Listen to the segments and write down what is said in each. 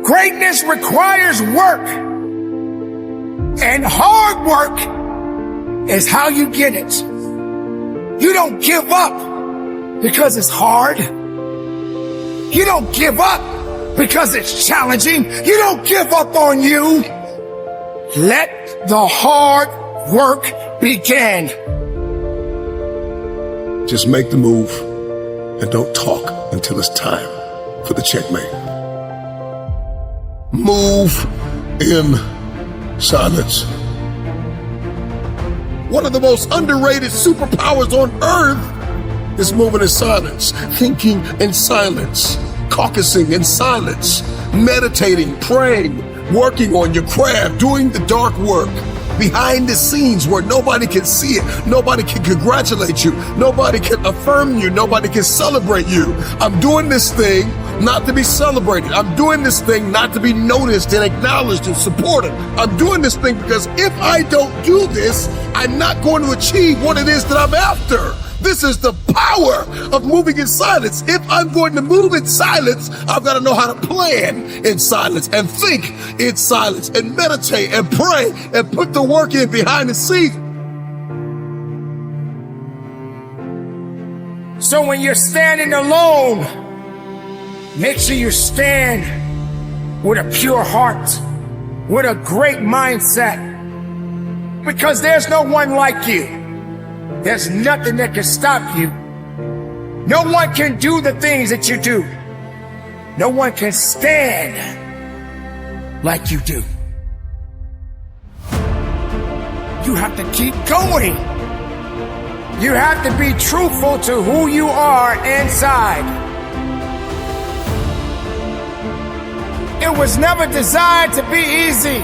Greatness requires work, and hard work is how you get it. You don't give up because it's hard. You don't give up because it's challenging. You don't give up on you. Let the hard work begin. Just make the move and don't talk until it's time for the checkmate. Move in silence. One of the most underrated superpowers on earth is moving in silence, thinking in silence, caucusing in silence, meditating, praying, working on your craft, doing the dark work behind the scenes where nobody can see it, nobody can congratulate you, nobody can affirm you, nobody can celebrate you. I'm doing this thing not to be celebrated. I'm doing this thing not to be noticed and acknowledged and supported. I'm doing this thing because if I don't do this, I'm not going to achieve what it is that I'm after. This is the power of moving in silence. If I'm going to move in silence, I've got to know how to plan in silence and think in silence and meditate and pray and put the work in behind the scenes. So when you're standing alone, make sure you stand with a pure heart, with a great mindset, because there's no one like you. There's nothing that can stop you. No one can do the things that you do. No one can stand like you do. You have to keep going. You have to be truthful to who you are inside. It was never designed to be easy.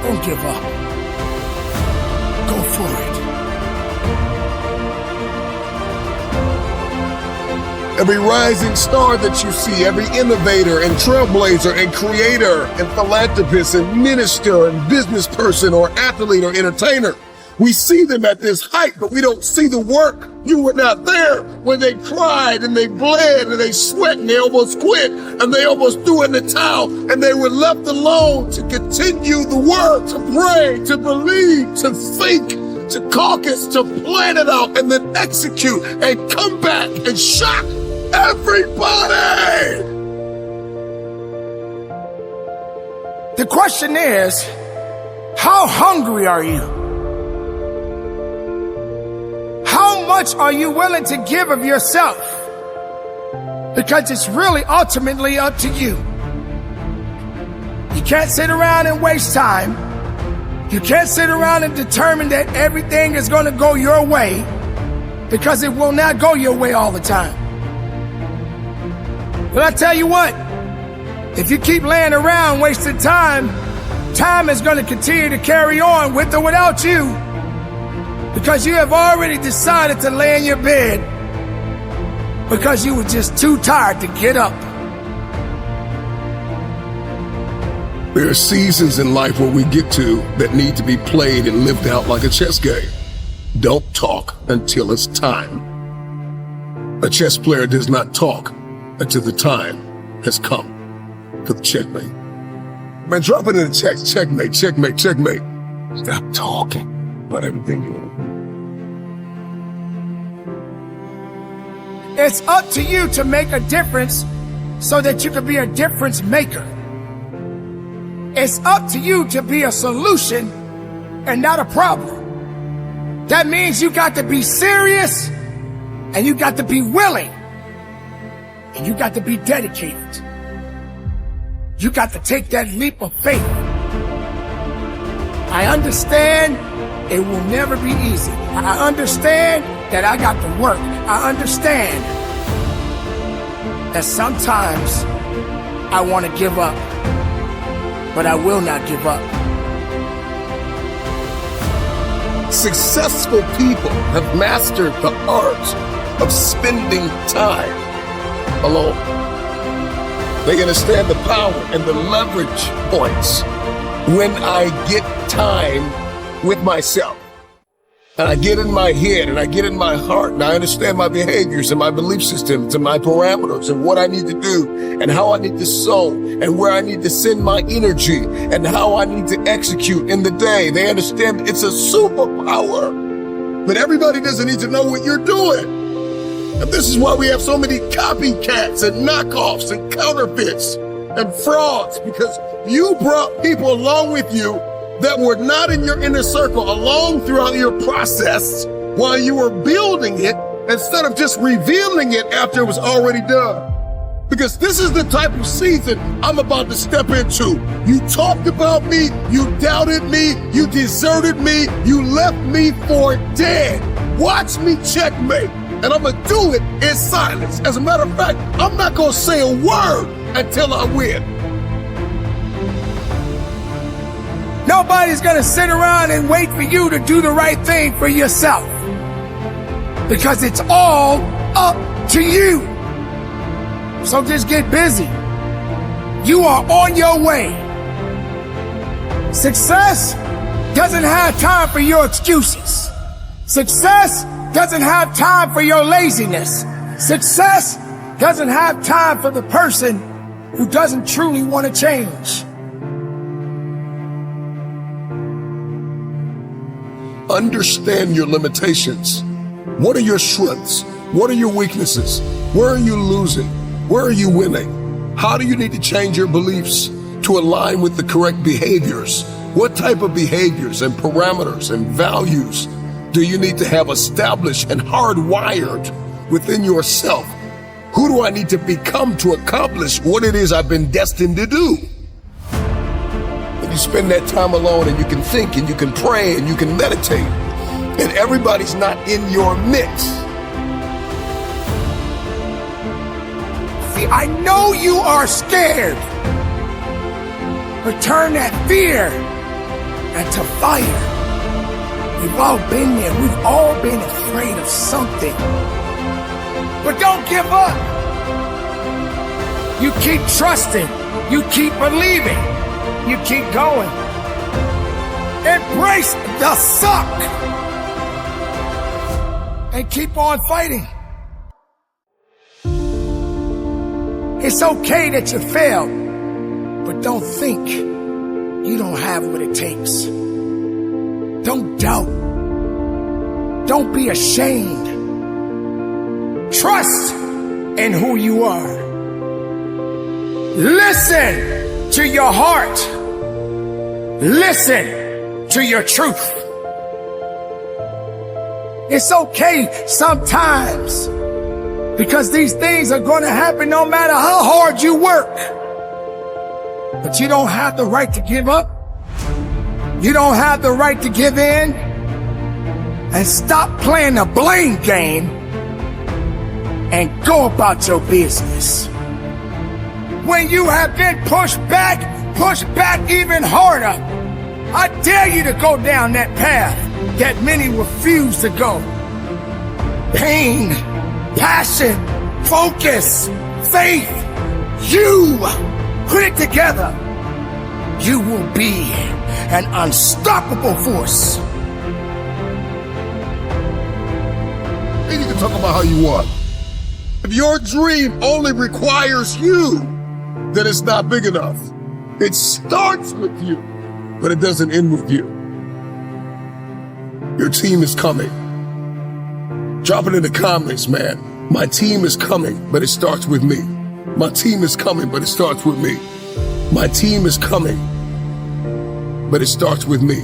Don't give up. Go for it. Every rising star that you see, every innovator and trailblazer and creator and philanthropist and minister and business person or athlete or entertainer, we see them at this height, but we don't see the work. You were not there when they cried and they bled and they sweat and they almost quit and they almost threw in the towel and they were left alone to continue the work, to pray, to believe, to think, to caucus, to plan it out and then execute and come back and shock everybody. The question is, how hungry are you? How much are you willing to give of yourself? Because it's really ultimately up to you. You can't sit around and waste time. You can't sit around and determine that everything is going to go your way, because it will not go your way all the time. But I tell you what, if you keep laying around wasting time, time is going to continue to carry on with or without you, because you have already decided to lay in your bed because you were just too tired to get up. There are seasons in life where we get to that need to be played and lived out like a chess game. Don't talk until it's time. A chess player does not talk until the time has come for the checkmate. Man, drop it in the text. Checkmate, checkmate, checkmate. Stop talking about everything you want. It's up to you to make a difference so that you can be a difference maker. It's up to you to be a solution and not a problem. That means you got to be serious and you got to be willing and you got to be dedicated. You got to take that leap of faith. I understand it will never be easy. I understand that I got to work. I understand that sometimes I want to give up, but I will not give up. Successful people have mastered the art of spending time alone. They understand the power and the leverage points when I get time with myself. And I get in my head and I get in my heart and I understand my behaviors and my belief systems and my parameters and what I need to do and how I need to sow and where I need to send my energy and how I need to execute in the day. They understand it's a superpower, but everybody doesn't need to know what you're doing. And this is why we have so many copycats and knockoffs and counterfeits and frauds, because you brought people along with you that were not in your inner circle along throughout your process while you were building it instead of just revealing it after it was already done. Because this is the type of season I'm about to step into. You talked about me, you doubted me, you deserted me, you left me for dead. Watch me checkmate, and I'm gonna do it in silence. As a matter of fact, I'm not gonna say a word until I win. Nobody's gonna sit around and wait for you to do the right thing for yourself, because it's all up to you. So just get busy. You are on your way. Success doesn't have time for your excuses. Success doesn't have time for your laziness. Success doesn't have time for the person who doesn't truly want to change. Understand your limitations. What are your strengths? What are your weaknesses? Where are you losing? Where are you winning? How do you need to change your beliefs to align with the correct behaviors? What type of behaviors and parameters and values do you need to have established and hardwired within yourself? Who do I need to become to accomplish what it is I've been destined to do? You spend that time alone and you can think and you can pray and you can meditate, and everybody's not in your mix. See, I know you are scared, but turn that fear into fire. We've all been there. We've all been afraid of something. But don't give up. You keep trusting. You keep believing. You keep going. Embrace the suck and keep on fighting. It's okay that you failed, but don't think you don't have what it takes. Don't doubt. Don't be ashamed. Trust in who you are. Listen to your heart. Listen to your truth. It's okay sometimes, because these things are going to happen no matter how hard you work. But you don't have the right to give up. You don't have the right to give in. And stop playing the blame game and go about your business. When you have been pushed back even harder. I dare you to go down that path that many refuse to go. Pain, passion, focus, faith. You put it together. You will be an unstoppable force. And you can talk about how you want. If your dream only requires you, then it's not big enough. It starts with you, but it doesn't end with you. Your team is coming. Drop it in the comments, man. My team is coming, but it starts with me. My team is coming, but it starts with me. My team is coming, but it starts with me.